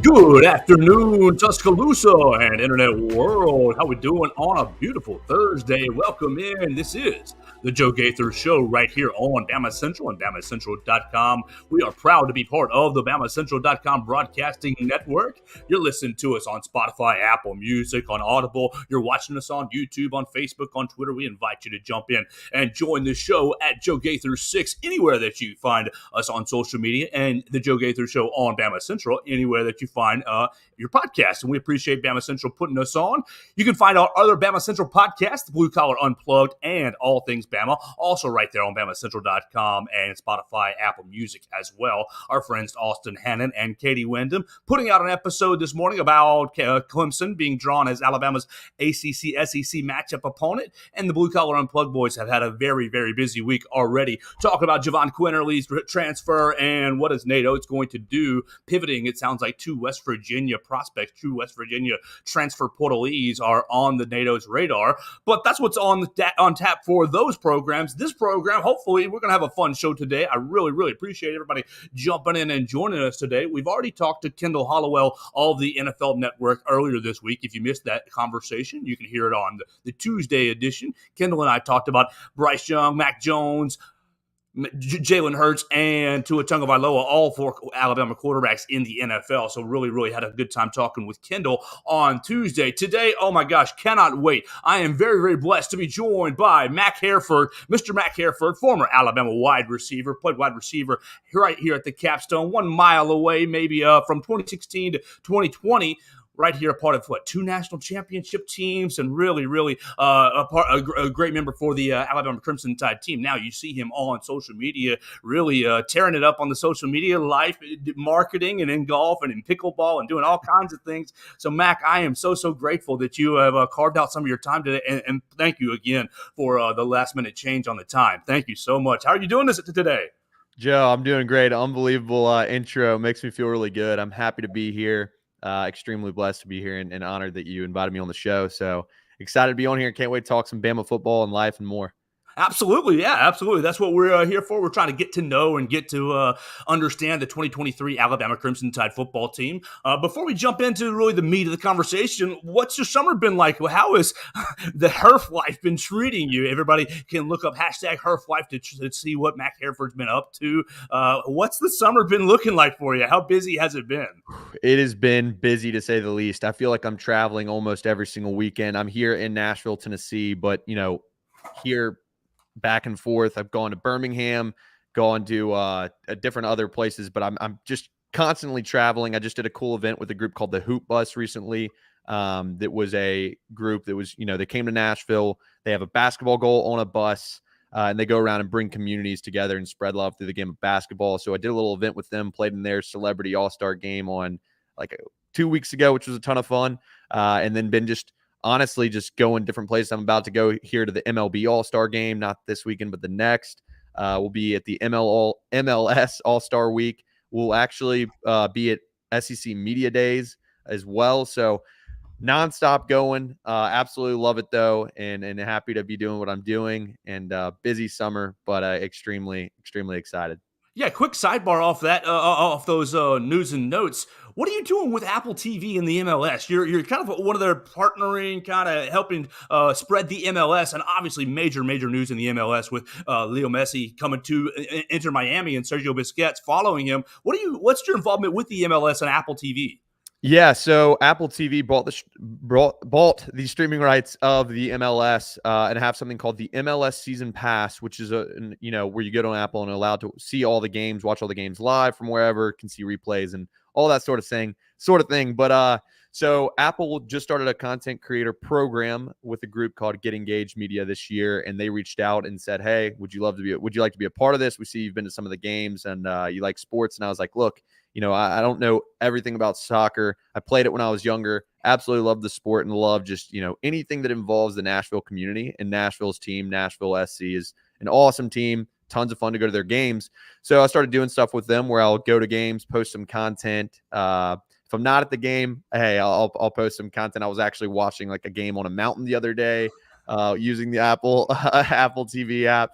Good afternoon, Tuscaloosa and Internet World. How we doing on a beautiful Thursday? Welcome in. This is the Joe Gaither Show right here on BamaCentral and BamaCentral.com. We are proud to be part of the BamaCentral.com broadcasting network. You're listening to us on Spotify, Apple Music, on Audible. You're watching us on YouTube, on Facebook, on Twitter. We invite you to jump in and join the show at Joe Gaither 6 anywhere that you find us on social media, and the Joe Gaither Show on BamaCentral anywhere that you find your podcast. And we appreciate BamaCentral putting us on. You can find our other BamaCentral podcasts, Blue Collar Unplugged and All Things Bama, also right there on BamaCentral.com and Spotify, Apple Music as well. Our friends Austin Hannon and Katie Wyndham putting out an episode this morning about Clemson being drawn as Alabama's ACC-SEC matchup opponent. And the Blue Collar Unplugged boys have had a very, very busy week already, talking about Javon Quinterly's transfer and what is Nate Oates going to do, pivoting, it sounds like, to West Virginia prospects. True West Virginia transfer portalees are on the Nate Oates radar. But that's what's on tap for those programs. This program, hopefully, we're going to have a fun show today. I really, really appreciate everybody jumping in and joining us today. We've already talked to Kendall Hollowell of the NFL Network earlier this week. If you missed that conversation, you can hear it on the Tuesday edition. Kendall and I talked about Bryce Young, Mac Jones, Jalen Hurts, and Tua Tagovailoa, all four Alabama quarterbacks in the NFL. So really, really had a good time talking with Kendall on Tuesday. Today, oh my gosh, cannot wait. I am very, very blessed to be joined by Mac Hereford, Mr. Mac Hereford, former Alabama wide receiver, played wide receiver right here at the Capstone, 1 mile away, maybe from 2016 to 2020. Right here, a part of two national championship teams, and really, really a great member for the Alabama Crimson Tide team. Now you see him on social media, really tearing it up on the social media life, marketing, and in golf, and in pickleball, and doing all kinds of things. So, Mac, I am so grateful that you have carved out some of your time today, and thank you again for the last minute change on the time. Thank you so much. How are you doing this today? Joe, I'm doing great. Unbelievable intro. Makes me feel really good. I'm happy to be here. Extremely blessed to be here and honored that you invited me on the show. So excited to be on here. Can't wait to talk some Bama football and life and more. Absolutely. Yeah, absolutely. That's what we're here for. We're trying to get to know and get to understand the 2023 Alabama Crimson Tide football team. Before we jump into really the meat of the conversation, what's your summer been like? How has the Herf life been treating you? Everybody can look up hashtag Herf life to see what Mac Hereford's been up to. What's the summer been looking like for you? How busy has it been? It has been busy, to say the least. I feel like I'm traveling almost every single weekend. I'm here in Nashville, Tennessee, but, here back and forth. I've gone to Birmingham, gone to different other places, but I'm just constantly traveling. I just did a cool event with a group called the Hoop Bus recently. That was a group that was, they came to Nashville. They have a basketball goal on a bus, and they go around and bring communities together and spread love through the game of basketball. So I did a little event with them, played in their celebrity all-star game on 2 weeks ago, which was a ton of fun. And then been honestly just going different places. I'm about to go here to the MLB All-Star game, not this weekend, but the next. We'll be at the MLS All-Star Week. We'll actually be at SEC Media Days as well. So nonstop going. Absolutely love it, though, and happy to be doing what I'm doing. And busy summer, but extremely, extremely excited. Yeah, quick sidebar off that, off those news and notes. What are you doing with Apple TV and the MLS? You're kind of one of their partnering, kind of helping spread the MLS, and obviously major news in the MLS with Leo Messi coming to enter Miami and Sergio Busquets following him. What's your involvement with the MLS and Apple TV? Yeah, so Apple TV bought the streaming rights of the MLS and have something called the MLS Season Pass, which is where you go on Apple and are allowed to see all the games, watch all the games live from wherever, can see replays and all that sort of thing. But so Apple just started a content creator program with a group called Get Engaged Media this year, and they reached out and said, "Hey, would you like to be a part of this? We see you've been to some of the games and you like sports." And I was like, "Look, I don't know everything about soccer. I played it when I was younger. Absolutely love the sport and love just, anything that involves the Nashville community, and Nashville's team. Nashville SC is an awesome team. Tons of fun to go to their games." So I started doing stuff with them where I'll go to games, post some content. If I'm not at the game, hey, I'll post some content. I was actually watching a game on a mountain the other day. using the Apple Apple TV app.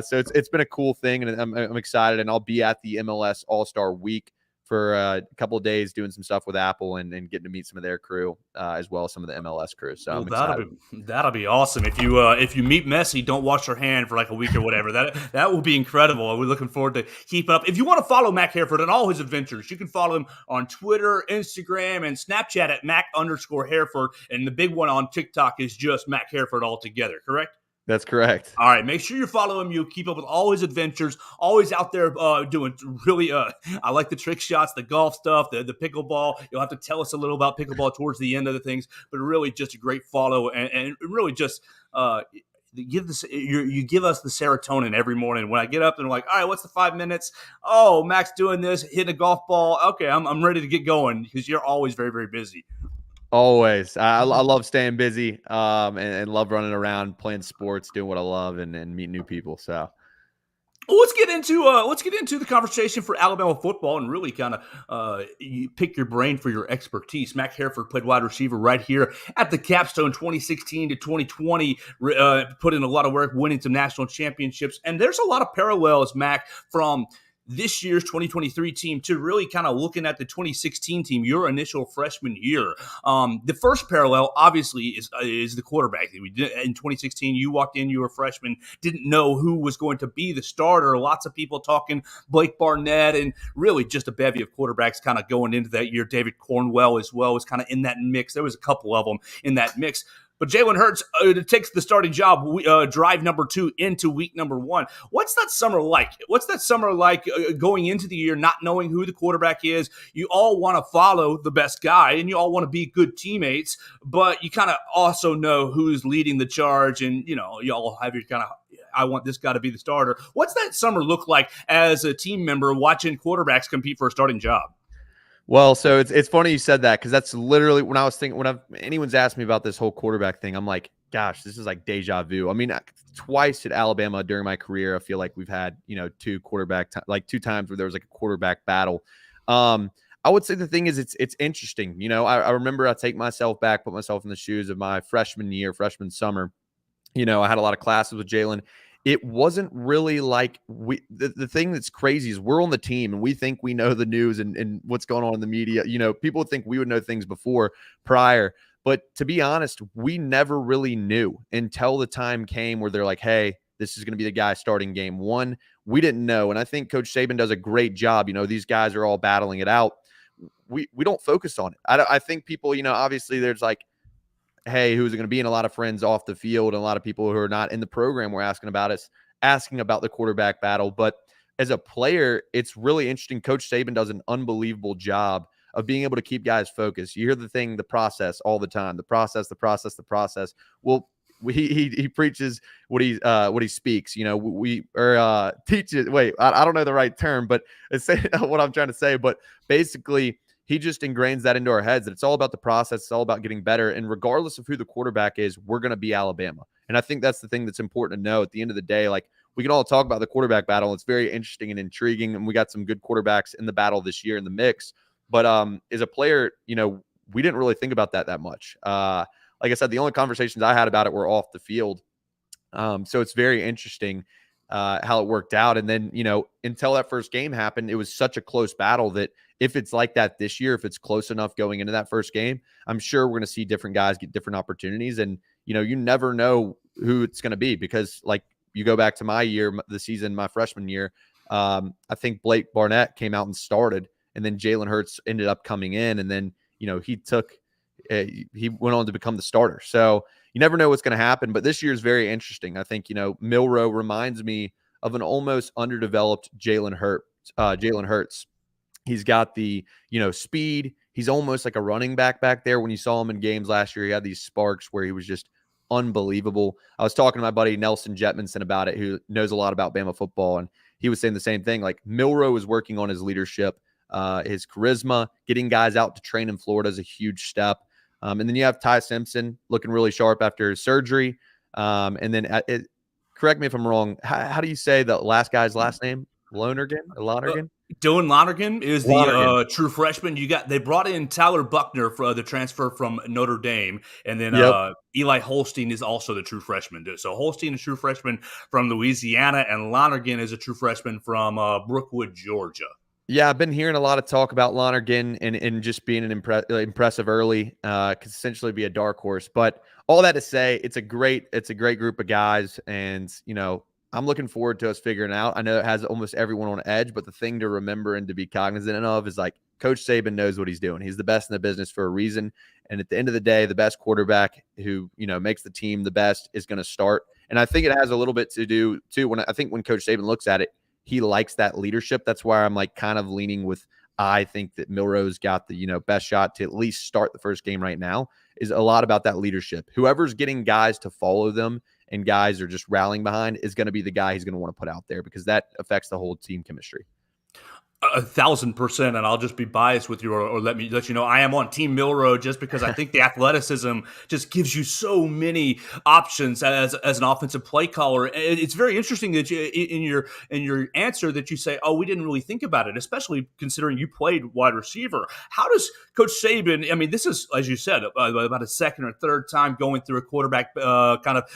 So it's been a cool thing, and I'm excited. And I'll be at the MLS All-Star Week for a couple of days doing some stuff with Apple and getting to meet some of their crew as well as some of the MLS crew. So Well, I'm excited. that'll be awesome. If you meet Messi, don't wash your hand for like a week or whatever. That will be incredible. We're looking forward to keep up. If you want to follow Mac Hereford and all his adventures, you can follow him on Twitter, Instagram, and Snapchat at Mac_Hereford. And the big one on TikTok is just Mac Hereford altogether. Correct? That's correct. All right, make sure you follow him. You keep up with all his adventures. Always out there doing really. I like the trick shots, the golf stuff, the pickleball. You'll have to tell us a little about pickleball towards the end of the things, but really just a great follow and really just you give us the serotonin every morning. When I get up and I'm like, all right, what's the 5 minutes? Oh, Mac's doing this, hitting a golf ball. Okay, I'm ready to get going because you're always very, very busy. Always. I love staying busy and love running around, playing sports, doing what I love, and meeting new people. So well, let's get into the conversation for Alabama football and really kind of you pick your brain for your expertise. Mac Hereford played wide receiver right here at the capstone 2016 to 2020, put in a lot of work, winning some national championships. And there's a lot of parallels, Mac, from this year's 2023 team to really kind of looking at the 2016 team, your initial freshman year. The first parallel, obviously, is the quarterback. We did, in 2016, you walked in, you were a freshman, didn't know who was going to be the starter. Lots of people talking Blake Barnett and really just a bevy of quarterbacks kind of going into that year. David Cornwell as well was kind of in that mix. There was a couple of them in that mix. But Jalen Hurts takes the starting job drive number 2 into week number 1. What's that summer like? What's that summer like going into the year, not knowing who the quarterback is? You all want to follow the best guy, and you all want to be good teammates, but you kind of also know who's leading the charge, and you all have your kind of, I want this guy to be the starter. What's that summer look like as a team member watching quarterbacks compete for a starting job? Well, so it's funny you said that because that's literally when I was thinking, anyone's asked me about this whole quarterback thing, I'm like, gosh, this is like deja vu. I mean, twice at Alabama during my career, I feel like we've had, two times where there was like a quarterback battle. I would say the thing is it's interesting. I remember I take myself back, put myself in the shoes of my freshman summer. I had a lot of classes with Jalen. It wasn't really like the thing that's crazy is we're on the team and we think we know the news and what's going on in the media. People would think we would know things prior. But to be honest, we never really knew until the time came where they're like, hey, this is going to be the guy starting game 1. We didn't know. And I think Coach Saban does a great job. These guys are all battling it out. We don't focus on it. I think people, obviously there's like, hey, who's it going to be? And a lot of friends off the field and a lot of people who are not in the program were asking about the quarterback battle. But as a player, it's really interesting. Coach Saban does an unbelievable job of being able to keep guys focused. You hear the process all the time, the process. Well, he preaches what he speaks, teaches. Wait, I don't know the right term, but it's what I'm trying to say. But basically, he just ingrains that into our heads that it's all about the process. It's all about getting better. And regardless of who the quarterback is, we're going to be Alabama. And I think that's the thing that's important to know at the end of the day. Like, we can all talk about the quarterback battle. It's very interesting and intriguing. And we got some good quarterbacks in the battle this year in the mix. But as a player, we didn't really think about that much. Like I said, the only conversations I had about it were off the field. So it's very interesting how it worked out. And then, until that first game happened, it was such a close battle that if it's like that this year, if it's close enough going into that first game, I'm sure we're going to see different guys get different opportunities. And, you never know who it's going to be because, like, you go back to my freshman year, I think Blake Barnett came out and started, and then Jalen Hurts ended up coming in, and then, he went on to become the starter. So you never know what's going to happen, but this year is very interesting. I think, Milroe reminds me of an almost underdeveloped Jalen Hurts. He's got the, speed. He's almost like a running back there. When you saw him in games last year, he had these sparks where he was just unbelievable. I was talking to my buddy Nelson Jetmanson about it, who knows a lot about Bama football, and he was saying the same thing. Like, Milroe is working on his leadership, his charisma. Getting guys out to train in Florida is a huge step. And then you have Ty Simpson looking really sharp after his surgery. And then correct me if I'm wrong. How do you say the last guy's last name? Lonergan? Dylan Lonergan is Lonergan. the true freshman. They brought in Tyler Buckner for the transfer from Notre Dame, and then Yep. Eli Holstein is also the true freshman. So Holstein is a true freshman from Louisiana, and Lonergan is a true freshman from Brookwood, Georgia. Yeah, I've been hearing a lot of talk about Lonergan and just being an impressive early, could essentially be a dark horse. But all that to say, it's a great group of guys, and I'm looking forward to us figuring it out. I know it has almost everyone on edge, but the thing to remember and to be cognizant of is like Coach Saban knows what he's doing. He's the best in the business for a reason, and at the end of the day, the best quarterback who makes the team the best is going to start. And I think it has a little bit to do too when Coach Saban looks at it. He likes that leadership. That's why I'm like kind of leaning with, I think that Milrose got the, best shot to at least start the first game right now, is a lot about that leadership. Whoever's getting guys to follow them and guys are just rallying behind is going to be the guy he's going to want to put out there, because that affects the whole team chemistry. 1,000%, and I'll just be biased with you, or let you know I am on Team Milroe just because I think the athleticism just gives you so many options as an offensive play caller. It's very interesting that you, in your answer, that you say, "Oh, we didn't really think about it," especially considering you played wide receiver. How does Coach Saban? I mean, this is, as you said, about a second or third time going through a quarterback kind of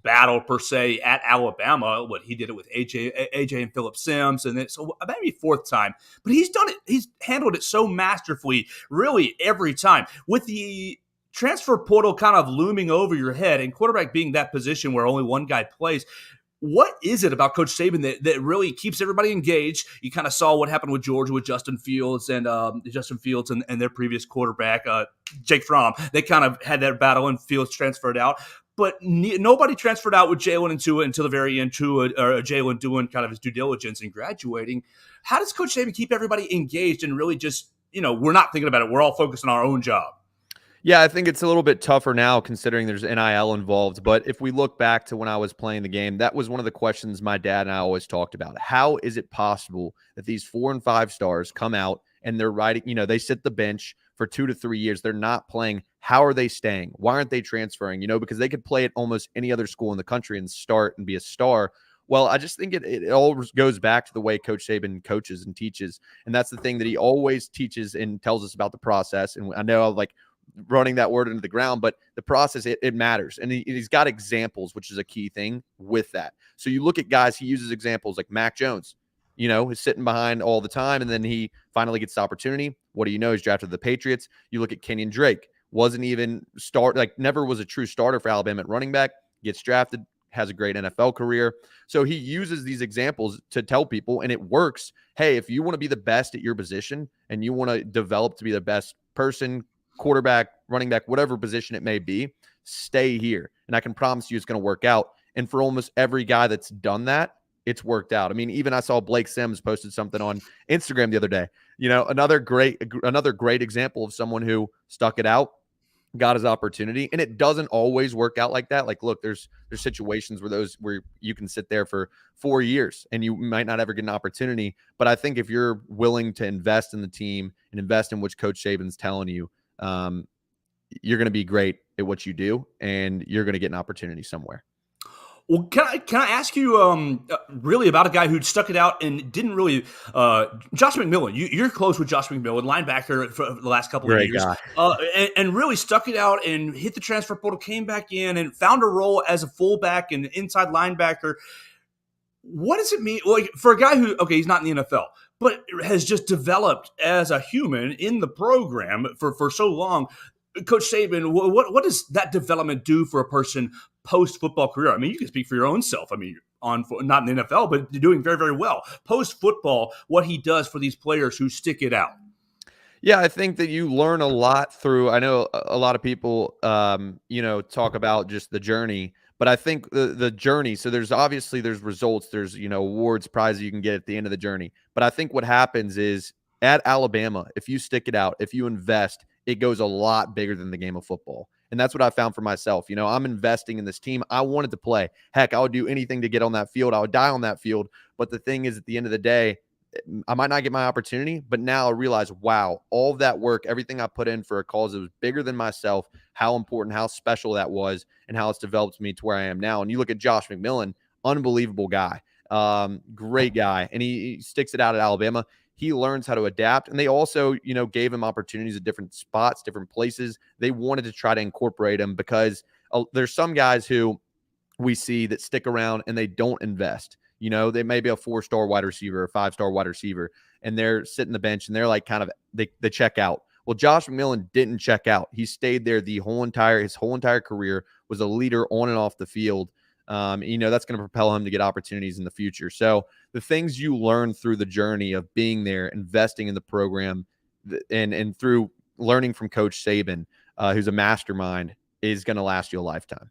battle per se at Alabama. What he did it with AJ and Phillip Sims, and so maybe fourth time, but he's done it. He's handled it so masterfully, really every time. With the transfer portal kind of looming over your head and quarterback being that position where only one guy plays, what is it about Coach Saban that really keeps everybody engaged? You kind of saw what happened with Georgia with Justin Fields and their previous quarterback, Jake Fromm. They kind of had that battle and Fields transferred out. But nobody transferred out with Jalen and Tua until the very end. Jalen doing kind of his due diligence and graduating. How does Coach Saban keep everybody engaged and really just, we're not thinking about it. We're all focused on our own job. Yeah, I think it's a little bit tougher now considering there's NIL involved. But if we look back to when I was playing the game, that was one of the questions my dad and I always talked about. How is it possible that these 4 and 5 stars come out and they're riding, they sit the bench for 2 to 3 years. They're not playing. How are they staying? Why aren't they transferring? Because they could play at almost any other school in the country and start and be a star. Well, I just think it all goes back to the way Coach Saban coaches and teaches. And that's the thing that he always teaches and tells us about the process. And I know like running that word into the ground, but the process, it matters. And he's got examples, which is a key thing with that. So you look at guys, he uses examples like Mac Jones, is sitting behind all the time. And then he finally gets the opportunity. What do you know? He's drafted to the Patriots. You look at Kenyon Drake, wasn't even never was a true starter for Alabama at running back, gets drafted, has a great NFL career. So he uses these examples to tell people, and it works. Hey, if you want to be the best at your position and you want to develop to be the best person, quarterback, running back, whatever position it may be, stay here. And I can promise you it's going to work out. And for almost every guy that's done that, it's worked out. I mean, even I saw Blake Sims posted something on Instagram the other day. Another great example of someone who stuck it out, got his opportunity, and it doesn't always work out like that. Like, look, there's situations where you can sit there for 4 years and you might not ever get an opportunity. But I think if you're willing to invest in the team and invest in what Coach Saban's telling you, you're going to be great at what you do, and you're going to get an opportunity somewhere. Well, can I ask you really about a guy who stuck it out and didn't really Josh McMillan. You're close with Josh McMillan, linebacker for the last couple of years, and really stuck it out and hit the transfer portal, came back in and found a role as a fullback and inside linebacker. What does it mean, like, for a guy who, he's not in the NFL, but has just developed as a human in the program for so long? Coach Saban, what does that development do for a person post-football career? I mean, you can speak for your own self. I mean, not in the NFL, but you're doing very, very well. Post-football, what he does for these players who stick it out. Yeah, I think that you learn a lot through, I know a lot of people, talk about just the journey, but I think the journey, so there's results, there's, awards, prizes you can get at the end of the journey. But I think what happens is at Alabama, if you stick it out, if you invest, it goes a lot bigger than the game of football. And that's what I found for myself. I'm investing in this team. I wanted to play. Heck, I would do anything to get on that field. I would die on that field. But the thing is, at the end of the day, I might not get my opportunity, but now I realize, wow, all of that work, everything I put in for a cause that was bigger than myself, how important, how special that was, and how it's developed me to where I am now. And you look at Josh McMillan, unbelievable guy. Great guy. And he sticks it out at Alabama. He learns how to adapt. And they also, gave him opportunities at different spots, different places. They wanted to try to incorporate him because there's some guys who we see that stick around and they don't invest. They may be a 4-star wide receiver, a 5-star wide receiver, and they're sitting the bench and they're like they check out. Well, Josh McMillan didn't check out. He stayed there his whole entire career, was a leader on and off the field. That's going to propel him to get opportunities in the future. So the things you learn through the journey of being there, investing in the program, and through learning from Coach Saban, who's a mastermind, is going to last you a lifetime.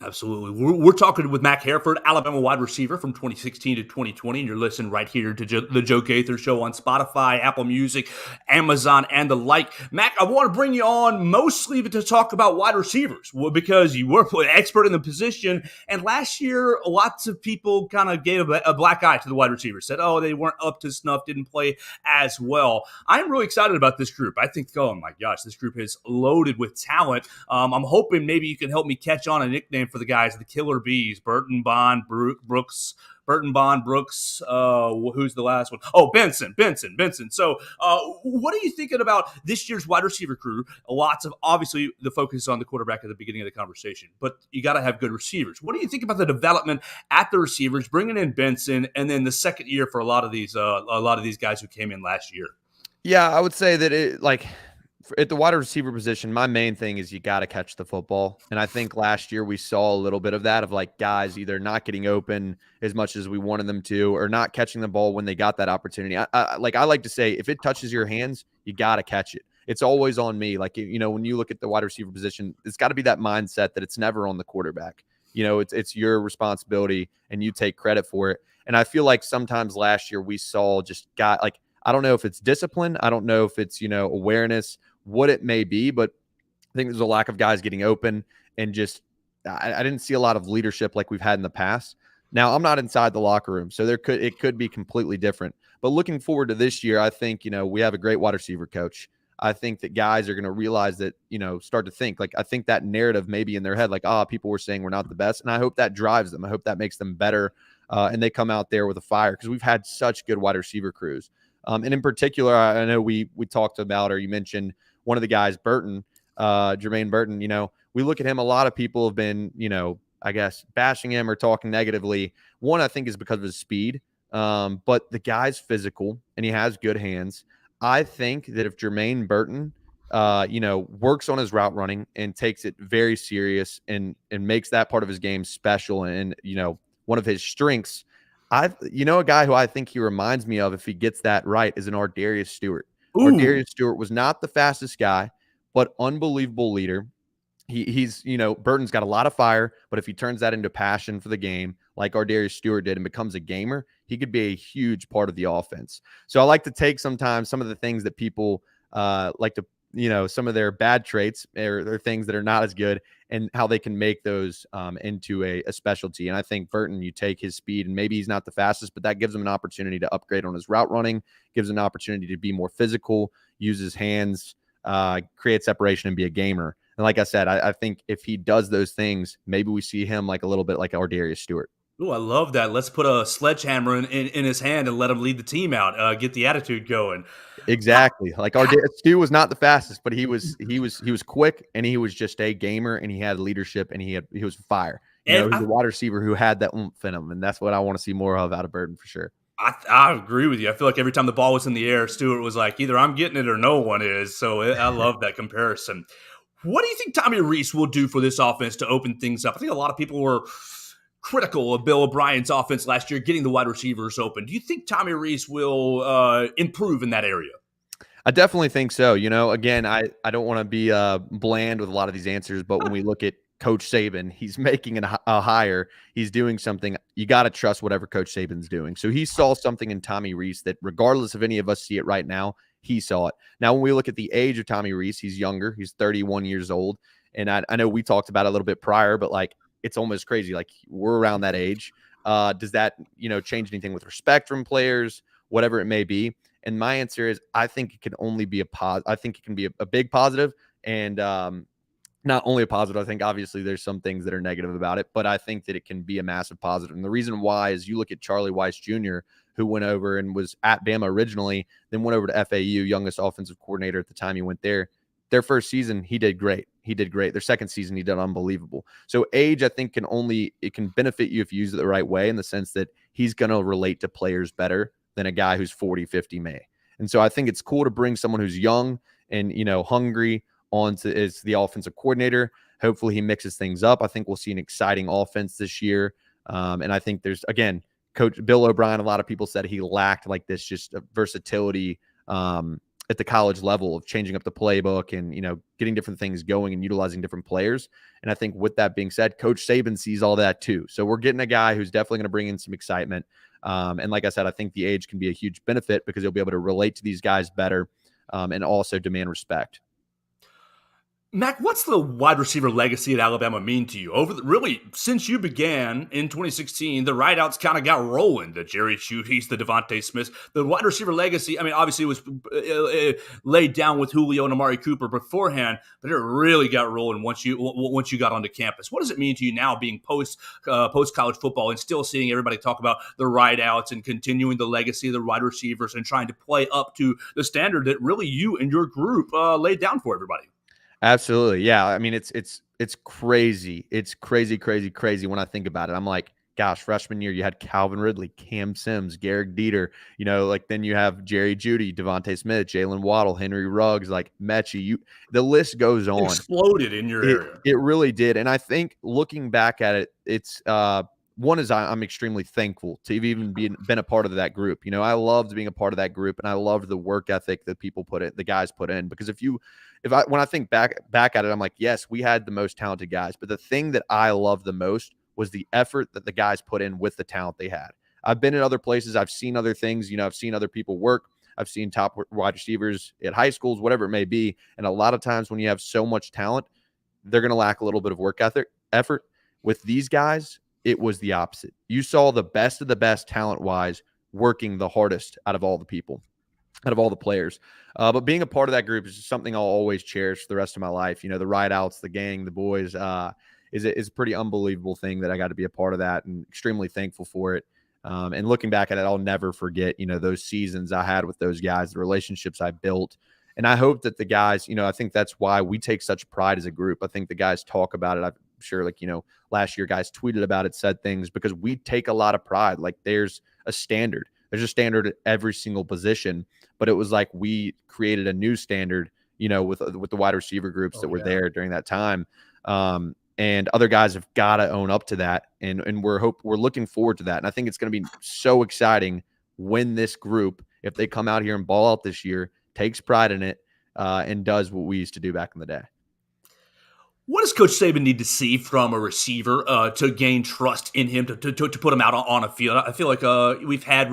Absolutely. We're talking with Mac Hereford, Alabama wide receiver from 2016 to 2020, and you're listening right here to the Joe Gaither Show on Spotify, Apple Music, Amazon, and the like. Mac, I want to bring you on mostly to talk about wide receivers because you were an expert in the position, and last year, lots of people kind of gave a black eye to the wide receivers, said, oh, they weren't up to snuff, didn't play as well. I'm really excited about this group. I think, oh my gosh, this group is loaded with talent. I'm hoping maybe you can help me catch on a nickname for the guys, the Killer Bees, Burton, Bond, Brooks. Who's the last one? Oh, Benson. So what are you thinking about this year's wide receiver crew? Lots of, obviously, the focus is on the quarterback at the beginning of the conversation, but you got to have good receivers. What do you think about the development at the receivers, bringing in Benson, and then the second year for a lot of these guys who came in last year? Yeah, I would say that at the wide receiver position, my main thing is you got to catch the football. And I think last year we saw a little bit of that, of guys either not getting open as much as we wanted them to, or not catching the ball when they got that opportunity. I like to say, if it touches your hands, you got to catch it. It's always on me. When you look at the wide receiver position, it's got to be that mindset that it's never on the quarterback. It's your responsibility and you take credit for it. And I feel like sometimes last year we saw I don't know if it's discipline. I don't know if it's, awareness, what it may be, but I think there's a lack of guys getting open, and just I didn't see a lot of leadership like we've had in the past. Now, I'm not inside the locker room, so it could be completely different. But looking forward to this year, I think, we have a great wide receiver coach. I think that guys are going to realize that, start to think. I think that narrative may be in their head, people were saying we're not the best, and I hope that drives them. I hope that makes them better, and they come out there with a fire, because we've had such good wide receiver crews. And in particular, I know we talked about, or you mentioned one of the guys, Burton, Jermaine Burton. We look at him. A lot of people have been, I guess, bashing him or talking negatively. One, I think, is because of his speed. But the guy's physical and he has good hands. I think that if Jermaine Burton, works on his route running and takes it very serious and makes that part of his game special and, one of his strengths, a guy who I think he reminds me of, if he gets that right, is an Ardarius Stewart. Ardarius Stewart was not the fastest guy, but unbelievable leader. He's Burton's got a lot of fire, but if he turns that into passion for the game, like Ardarius Stewart did, and becomes a gamer, he could be a huge part of the offense. So I like to take sometimes some of the things that people like to, some of their bad traits or things that are not as good, and how they can make those into a specialty. And I think Burton, you take his speed, and maybe he's not the fastest, but that gives him an opportunity to upgrade on his route running, gives him an opportunity to be more physical, use his hands, create separation, and be a gamer. And like I said, I think if he does those things, maybe we see him a little bit like Ardarius Stewart. Oh, I love that. Let's put a sledgehammer in his hand and let him lead the team out. Get the attitude going. Exactly. Stu was not the fastest, but he was quick, and he was just a gamer, and he had leadership, and he was fire. He's a wide receiver who had that oomph in him, and that's what I want to see more of out of Burton for sure. I agree with you. I feel like every time the ball was in the air, Stewart was like, either I'm getting it or no one is. So I love that comparison. What do you think Tommy Rees will do for this offense to open things up? I think a lot of people were critical of Bill O'Brien's offense last year, getting the wide receivers open. Do you think Tommy Rees will improve in that area? I definitely think so. Again, I don't want to be bland with a lot of these answers, but when we look at Coach Saban, he's making a hire. He's doing something. You got to trust whatever Coach Saban's doing. So he saw something in Tommy Rees that, regardless of any of us see it right now, he saw it. Now, when we look at the age of Tommy Rees, he's younger. He's 31 years old. And I know we talked about it a little bit prior, but it's almost crazy. We're around that age. Does that, change anything with respect from players, whatever it may be? And my answer is, I think it can only be I think it can be a big positive. And not only a positive. I think obviously there's some things that are negative about it, but I think that it can be a massive positive. And the reason why is you look at Charlie Weiss Jr., who went over and was at Bama originally, then went over to FAU, youngest offensive coordinator at the time he went there. Their first season, he did great. He did great. Their second season, he did unbelievable. So age, I think, it can benefit you if you use it the right way, in the sense that he's going to relate to players better than a guy who's 40, 50 may. And so I think it's cool to bring someone who's young and, hungry on to as the offensive coordinator. Hopefully he mixes things up. I think we'll see an exciting offense this year. And I think there's, again, Coach Bill O'Brien, a lot of people said he lacked like this just versatility at the college level of changing up the playbook and, getting different things going and utilizing different players. And I think with that being said, Coach Saban sees all that too. So we're getting a guy who's definitely going to bring in some excitement. And like I said, I think the age can be a huge benefit because he'll be able to relate to these guys better and also demand respect. Mac, what's the wide receiver legacy at Alabama mean to you? Really, since you began in 2016, the rideouts kind of got rolling. The Jerry Jeudy's, the Devontae Smiths, the wide receiver legacy. I mean, obviously it was laid down with Julio and Amari Cooper beforehand, but it really got rolling once you got onto campus. What does it mean to you now, being post college football and still seeing everybody talk about the rideouts and continuing the legacy of the wide receivers and trying to play up to the standard that really you and your group laid down for everybody? Absolutely. Yeah. I mean, it's crazy. It's crazy when I think about it. I'm like, gosh, freshman year, you had Calvin Ridley, Cam Sims, Garrett Dieter, then you have Jerry Jeudy, Devontae Smith, Jalen Waddle, Henry Ruggs, like Mechie. The list goes on. It exploded in your area. It really did. And I think looking back at it, it's one is I'm extremely thankful to have even been a part of that group. I loved being a part of that group, and I loved the work ethic that the guys put in. Because when I think back at it, I'm like, yes, we had the most talented guys, but the thing that I loved the most was the effort that the guys put in with the talent they had. I've been in other places. I've seen other things. I've seen other people work. I've seen top wide receivers at high schools, whatever it may be. And a lot of times when you have so much talent, they're going to lack a little bit of work effort. With these guys, it was the opposite. You saw the best of the best talent-wise working the hardest out of all the people, out of all the players. But being a part of that group is just something I'll always cherish for the rest of my life. The rideouts, the gang, the boys is a pretty unbelievable thing that I got to be a part of that, and extremely thankful for it. And looking back at it, I'll never forget, those seasons I had with those guys, the relationships I built. And I hope that the guys, I think that's why we take such pride as a group. I think the guys talk about it. I'm sure, last year guys tweeted about it, said things, because we take a lot of pride. Like there's a standard. There's a standard at every single position, but it was like we created a new standard, with the wide receiver groups that were there during that time. And other guys have got to own up to that. And we're looking forward to that. And I think it's going to be so exciting when this group, if they come out here and ball out this year, takes pride in it, and does what we used to do back in the day. What does Coach Saban need to see from a receiver to gain trust in him to put him out on a field? I feel like we've had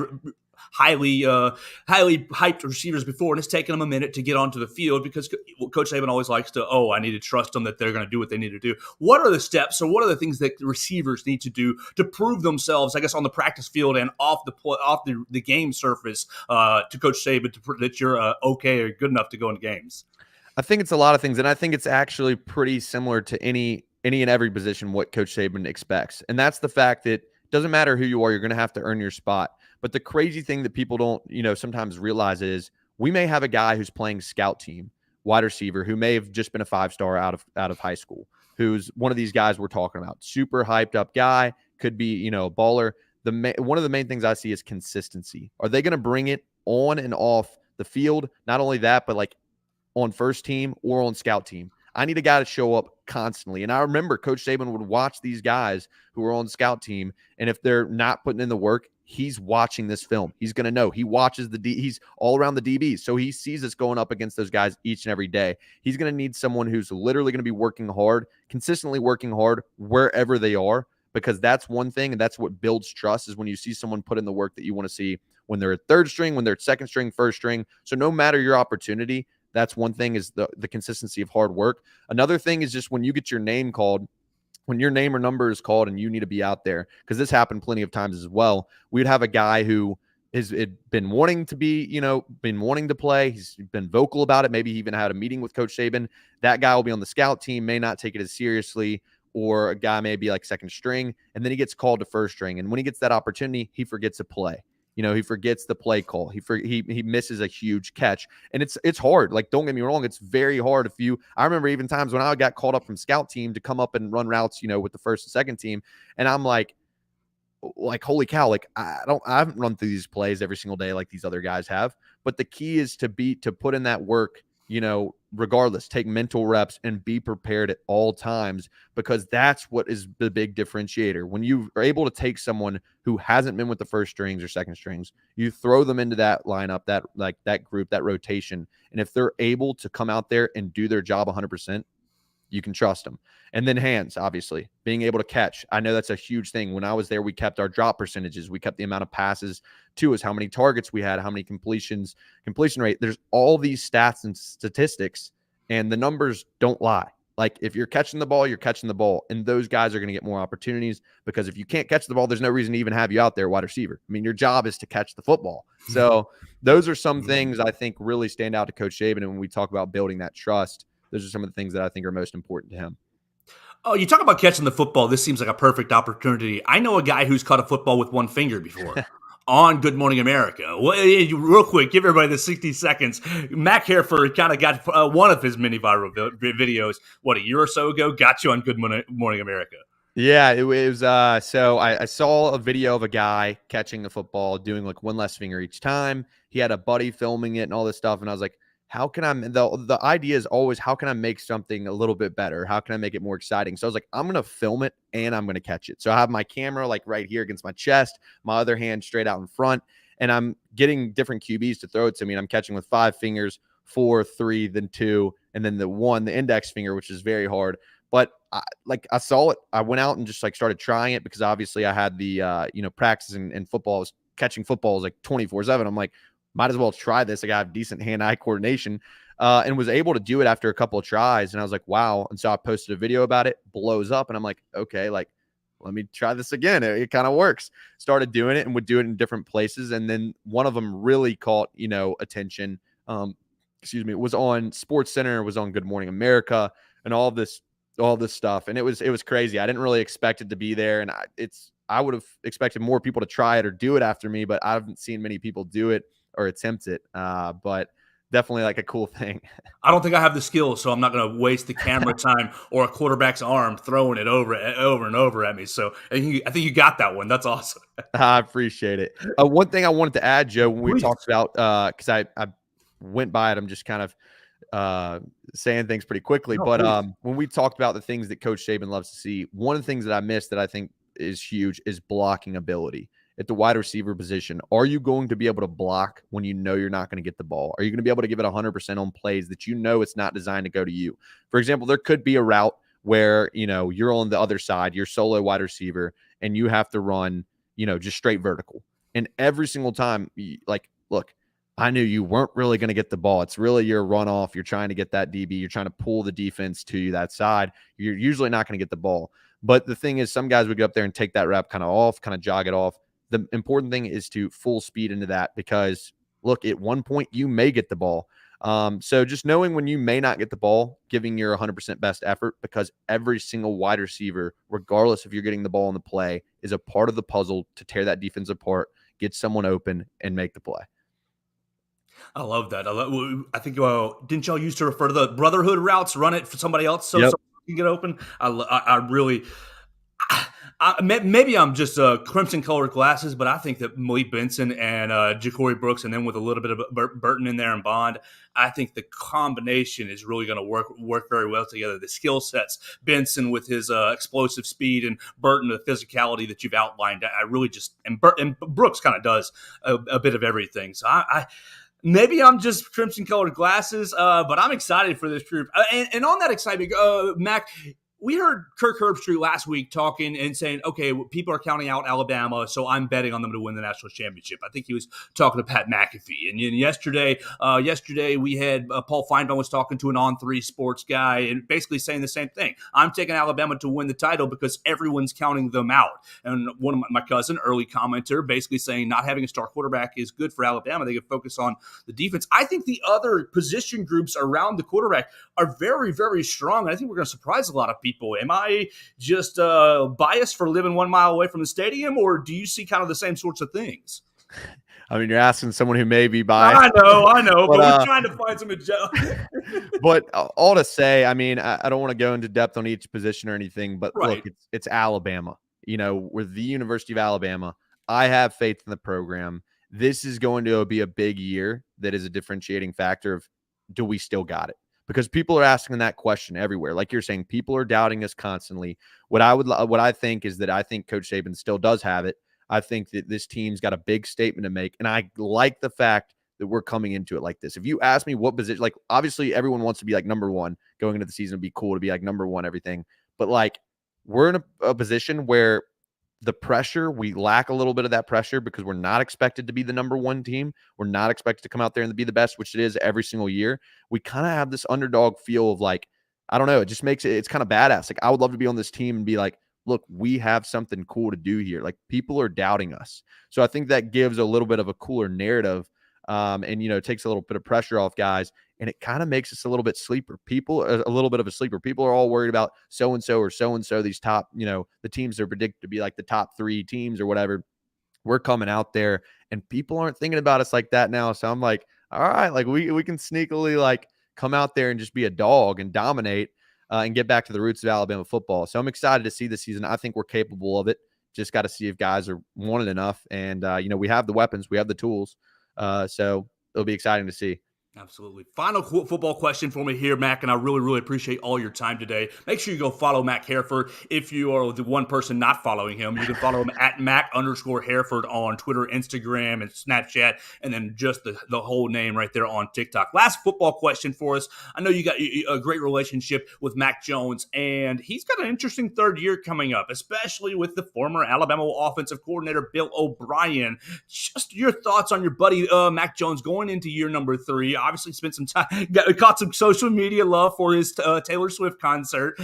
highly hyped receivers before, and it's taken them a minute to get onto the field because Coach Saban always likes to, I need to trust them that they're going to do what they need to do. What are the steps, or what are the things that the receivers need to do to prove themselves, I guess, on the practice field and off the game surface to Coach Saban that you're okay or good enough to go into games? I think it's a lot of things, and I think it's actually pretty similar to any and every position what Coach Saban expects. And that's the fact that it doesn't matter who you are, you're going to have to earn your spot. But the crazy thing that people don't, sometimes realize is we may have a guy who's playing scout team, wide receiver, who may have just been a 5-star out of high school, who's one of these guys we're talking about, super hyped up guy, could be, a baller. One of the main things I see is consistency. Are they going to bring it on and off the field? Not only that, but like on first team or on scout team. I need a guy to show up constantly. And I remember Coach Saban would watch these guys who are on the scout team, and if they're not putting in the work, he's watching this film. He's going to know. He watches he's all around the DBs, so he sees us going up against those guys each and every day. He's going to need someone who's literally going to be working hard, consistently working hard wherever they are, because that's one thing, and that's what builds trust, is when you see someone put in the work that you want to see when they're at third string, when they're at second string, first string. So no matter your opportunity, that's one thing, is the consistency of hard work. Another thing is just when you get your name called, when your name or number is called and you need to be out there, because this happened plenty of times as well. We'd have a guy who has been wanting to been wanting to play. He's been vocal about it. Maybe he even had a meeting with Coach Saban. That guy will be on the scout team, may not take it as seriously, or a guy may be like second string, and then he gets called to first string. And when he gets that opportunity, he forgets to play. He forgets the play call. He misses a huge catch, and it's hard. Like, don't get me wrong, it's very hard. I remember even times when I got called up from scout team to come up and run routes, with the first and second team, and I'm like, holy cow, like I haven't run through these plays every single day like these other guys have. But the key is to put in that work, regardless, take mental reps and be prepared at all times, because that's what is the big differentiator. When you are able to take someone who hasn't been with the first strings or second strings, you throw them into that lineup, that group, that rotation. And if they're able to come out there and do their job 100%, you can trust them. And then hands, obviously, being able to catch. I know that's a huge thing. When I was there, we kept our drop percentages. We kept the amount of passes to us, how many targets we had, how many completion rate. There's all these stats and statistics, and the numbers don't lie. Like, if you're catching the ball, you're catching the ball. And those guys are going to get more opportunities, because if you can't catch the ball, there's no reason to even have you out there wide receiver. I mean, your job is to catch the football. So those are some things I think really stand out to Coach Saban. And when we talk about building that trust, those are some of the things that I think are most important to him. Oh, you talk about catching the football. This seems like a perfect opportunity. I know a guy who's caught a football with one finger before on Good Morning America. Well, real quick, give everybody the 60 seconds. Mac Hereford kind of got one of his mini viral videos, a year or so ago, got you on Good Morning America. Yeah, it was. So I saw a video of a guy catching the football, doing like one less finger each time. He had a buddy filming it and all this stuff. And I was like, how can the idea is always, how can I make something a little bit better? How can I make it more exciting? So I was like, I'm going to film it and I'm going to catch it. So I have my camera like right here against my chest, my other hand straight out in front, and I'm getting different QBs to throw it to me. And I'm catching with 5 fingers, 4, 3, then 2, and then the index finger, which is very hard. But I saw it. I went out and just like started trying it, because obviously I had the, practice in football. I was catching footballs like 24/7. I'm like, might as well try this. Like, I have decent hand-eye coordination, and was able to do it after a couple of tries. And I was like, wow. And so I posted a video about it, blows up. And I'm like, okay, like, let me try this again. It kind of works. Started doing it and would do it in different places. And then one of them really caught, attention. It was on Sports Center, was on Good Morning America, and all this stuff. And it was crazy. I didn't really expect it to be there. And I would have expected more people to try it or do it after me, but I haven't seen many people do it or attempt it. But definitely like a cool thing. I don't think I have the skills, so I'm not going to waste the camera time or a quarterback's arm throwing it over and over at me. So I think you got that one. That's awesome. I appreciate it. One thing I wanted to add, Joe, when we talked about, because I went by it, I'm just kind of saying things pretty quickly. No, but when we talked about the things that Coach Saban loves to see, one of the things that I missed that I think is huge is blocking ability at the wide receiver position. Are you going to be able to block when you know you're not going to get the ball? Are you going to be able to give it 100% on plays that you know it's not designed to go to you? For example, there could be a route where, you're on the other side, you're solo wide receiver, and you have to run, just straight vertical. And every single time, like, look, I knew you weren't really going to get the ball. It's really your runoff. You're trying to get that DB. You're trying to pull the defense to that side. You're usually not going to get the ball. But the thing is, some guys would go up there and take that rep kind of off, kind of jog it off. The important thing is to full speed into that, because, look, at one point you may get the ball. So just knowing when you may not get the ball, giving your 100% best effort, because every single wide receiver, regardless if you're getting the ball in the play, is a part of the puzzle to tear that defense apart, get someone open, and make the play. I love that. I think, didn't y'all used to refer to the brotherhood routes, run it for somebody else so someone can get open? I really... maybe I'm just crimson-colored glasses, but I think that Malik Benson and Ja'Cory Brooks, and then with a little bit of Burton in there and Bond, I think the combination is really going to work very well together. The skill sets, Benson with his explosive speed, and Burton the physicality that you've outlined. I really just and Brooks kind of does a bit of everything. So I maybe I'm just crimson-colored glasses, but I'm excited for this group. And on that excitement, Mac, we heard Kirk Herbstreit last week talking and saying, okay, people are counting out Alabama, so I'm betting on them to win the national championship. I think he was talking to Pat McAfee. And yesterday we had Paul Feinbaum was talking to an On3 Sports guy and basically saying the same thing. I'm taking Alabama to win the title because everyone's counting them out. And one of my cousin, early commenter, basically saying not having a star quarterback is good for Alabama. They can focus on the defense. I think the other position groups around the quarterback are very, very strong. I think we're going to surprise a lot of people. Am I just biased for living 1 mile away from the stadium, or do you see kind of the same sorts of things? I mean, you're asking someone who may be biased. I know, but we're trying to find some But all to say, I mean, I don't want to go into depth on each position or anything, but right. Look, it's Alabama. You know, we're the University of Alabama. I have faith in the program. This is going to be a big year that is a differentiating factor of, do we still got it? Because people are asking that question everywhere. Like you're saying, people are doubting us constantly. What I think is that I think Coach Saban still does have it. I think that this team's got a big statement to make. And I like the fact that we're coming into it like this. If you ask me what position, like obviously everyone wants to be like number one going into the season. It'd be cool to be like number one, everything. But like we're in a position where the pressure, we lack a little bit of that pressure because we're not expected to be the number one team. We're not expected to come out there and be the best, which it is every single year. We kind of have this underdog feel of like, I don't know, it just makes it's kind of badass. Like I would love to be on this team and be like, look, we have something cool to do here. Like people are doubting us. So I think that gives a little bit of a cooler narrative. And, you know, it takes a little bit of pressure off guys, and it kind of makes us a little bit sleeper. People, a little bit of a sleeper. People are all worried about so-and-so or so-and-so, these top, you know, the teams that are predicted to be like the top 3 teams or whatever. We're coming out there and people aren't thinking about us like that now. So I'm like, all right, like we can sneakily like come out there and just be a dog and dominate and get back to the roots of Alabama football. So I'm excited to see this season. I think we're capable of it. Just got to see if guys are wanted enough. And, you know, we have the weapons, we have the tools. So it'll be exciting to see. Absolutely. Final football question for me here, Mac, and I really, really appreciate all your time today. Make sure you go follow Mac Hereford. If you are the one person not following him, you can follow him at Mac_Hereford on Twitter, Instagram, and Snapchat, and then just the whole name right there on TikTok. Last football question for us. I know you got a great relationship with Mac Jones, and he's got an interesting third year coming up, especially with the former Alabama offensive coordinator, Bill O'Brien. Just your thoughts on your buddy Mac Jones going into year number 3. Obviously spent some time, caught some social media love for his Taylor Swift concert.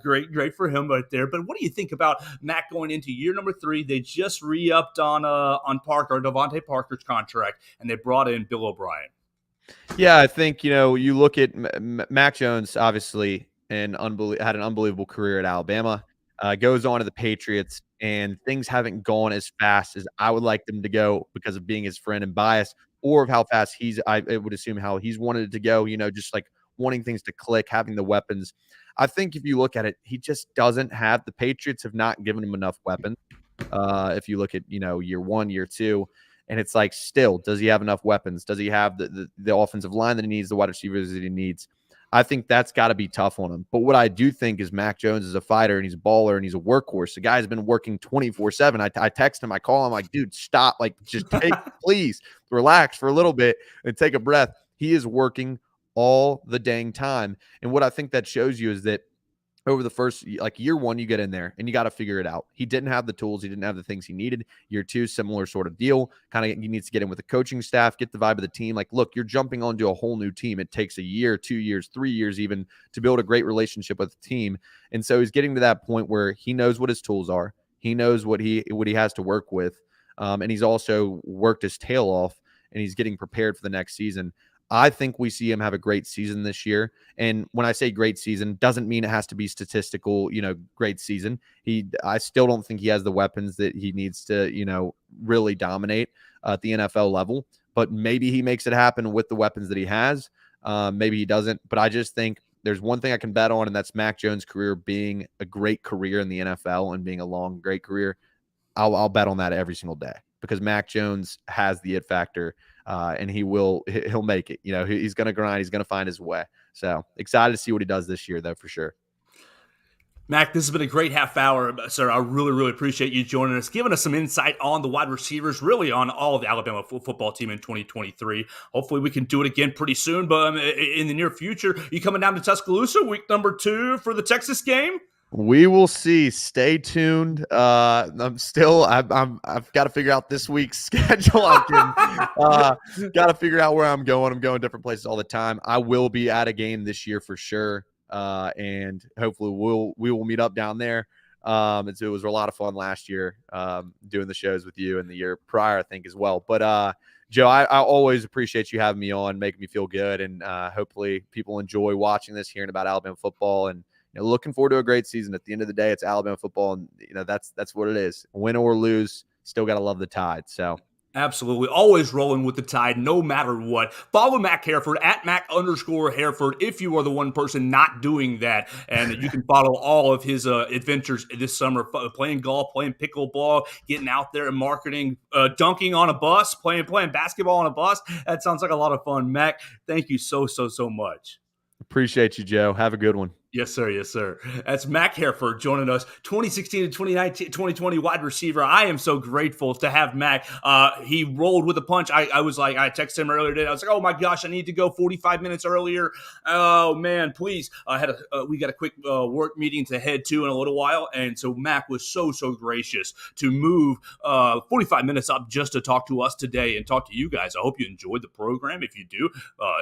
Great for him right there. But what do you think about Mac going into year number 3? They just re-upped on Parker, Devontae Parker's contract, and they brought in Bill O'Brien. Yeah, I think, you know, you look at Mac Jones, obviously, had an unbelievable career at Alabama, goes on to the Patriots, and things haven't gone as fast as I would like them to go because of being his friend and bias, or of how fast I would assume how he's wanted it to go, you know, just like wanting things to click, having the weapons. I think if you look at it, he just doesn't have, the Patriots have not given him enough weapons. If you look at, you know, year 1, year 2, and it's like, still, does he have enough weapons? Does he have the offensive line that he needs, the wide receivers that he needs? I think that's got to be tough on him. But what I do think is Mac Jones is a fighter, and he's a baller, and he's a workhorse. The guy's been working 24/7. I text him, I call him, like, dude, stop. Like, just please relax for a little bit and take a breath. He is working all the dang time. And what I think that shows you is that over the first, like year 1, you get in there and you got to figure it out. He didn't have the tools. He didn't have the things he needed. Year 2, similar sort of deal. Kind of, he needs to get in with the coaching staff, get the vibe of the team. Like, look, you're jumping onto a whole new team. It takes a year, 2 years, 3 years even to build a great relationship with the team. And so he's getting to that point where he knows what his tools are. He knows what he has to work with. And he's also worked his tail off, and he's getting prepared for the next season. I think we see him have a great season this year. And when I say great season, doesn't mean it has to be statistical, you know, great season. I still don't think he has the weapons that he needs to, you know, really dominate at the NFL level. But maybe he makes it happen with the weapons that he has. Maybe he doesn't. But I just think there's one thing I can bet on, and that's Mac Jones' career being a great career in the NFL and being a long, great career. I'll bet on that every single day because Mac Jones has the it factor. And he'll make it. You know, he's going to grind. He's going to find his way. So excited to see what he does this year, though, for sure. Mac, this has been a great half hour, sir. I really, really appreciate you joining us, giving us some insight on the wide receivers, really on all of the Alabama football team in 2023. Hopefully, we can do it again pretty soon, but in the near future, you coming down to Tuscaloosa week number 2 for the Texas game? We will see. Stay tuned. I've got to figure out this week's schedule. Got to figure out where I'm going. I'm going different places all the time. I will be at a game this year for sure. And hopefully we will meet up down there. It was a lot of fun last year, doing the shows with you, and the year prior, I think, as well. But, Joe, I always appreciate you having me on, making me feel good. And, hopefully people enjoy watching this, hearing about Alabama football, and, looking forward to a great season. At the end of the day, it's Alabama football, and that's what it is. Win or lose, still got to love the Tide. So absolutely. Always rolling with the Tide, no matter what. Follow Mac Hereford at Mac_Hereford if you are the one person not doing that. And you can follow all of his adventures this summer, playing golf, playing pickleball, getting out there and marketing, dunking on a bus, playing basketball on a bus. That sounds like a lot of fun. Mac, thank you so much. Appreciate you, Joe. Have a good one. Yes, sir. Yes, sir. That's Mac Hereford joining us, 2016 to 2019, 2020 wide receiver. I am so grateful to have Mac. He rolled with a punch. I was like, I texted him earlier today. I was like, oh my gosh, I need to go 45 minutes earlier. Oh man, please. We got a quick work meeting to head to in a little while. And so Mac was so gracious to move 45 minutes up just to talk to us today and talk to you guys. I hope you enjoyed the program. If you do,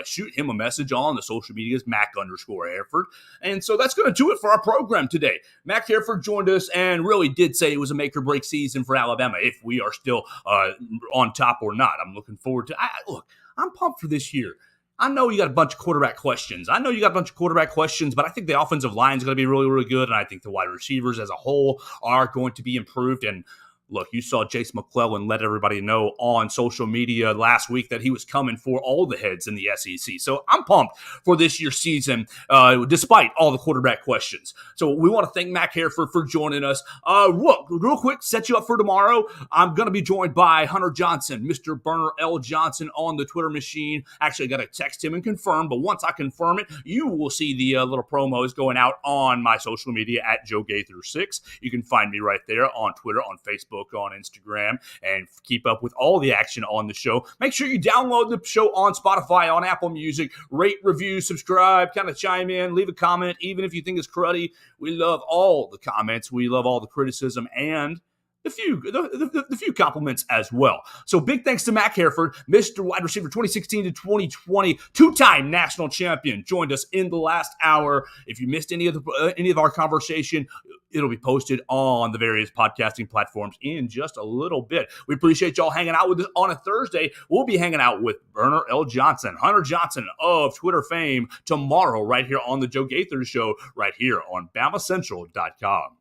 shoot him a message on the social medias, Mac_Hereford. And so that's going to do it for our program today. Mac Hereford joined us and really did say it was a make or break season for Alabama, if we are still on top or not. I'm looking forward to look, I'm pumped for this year. I know you got a bunch of quarterback questions. But I think the offensive line is going to be really, really good. And I think the wide receivers as a whole are going to be improved. And look, you saw Jace McClellan let everybody know on social media last week that he was coming for all the heads in the SEC. So I'm pumped for this year's season, despite all the quarterback questions. So we want to thank Mac Hereford for joining us. Look, real quick, set you up for tomorrow. I'm going to be joined by Hunter Johnson, Mr. Burner L. Johnson on the Twitter machine. Actually, I got to text him and confirm, but once I confirm it, you will see the little promos going out on my social media at Joe Gaither 6. You can find me right there on Twitter, on Facebook, on Instagram, and keep up with all the action on the show. Make sure you download the show on Spotify, on Apple Music, rate, review, subscribe, kind of chime in, leave a comment, even if you think it's cruddy. We love all the comments. We love all the criticism and the few compliments as well. So big thanks to Mac Hereford, Mr. Wide Receiver 2016 to 2020, two-time national champion, joined us in the last hour. If you missed any of our conversation, it'll be posted on the various podcasting platforms in just a little bit. We appreciate y'all hanging out with us on a Thursday. We'll be hanging out with Burner L. Johnson, Hunter Johnson of Twitter fame tomorrow right here on the Joe Gaither Show, right here on BamaCentral.com.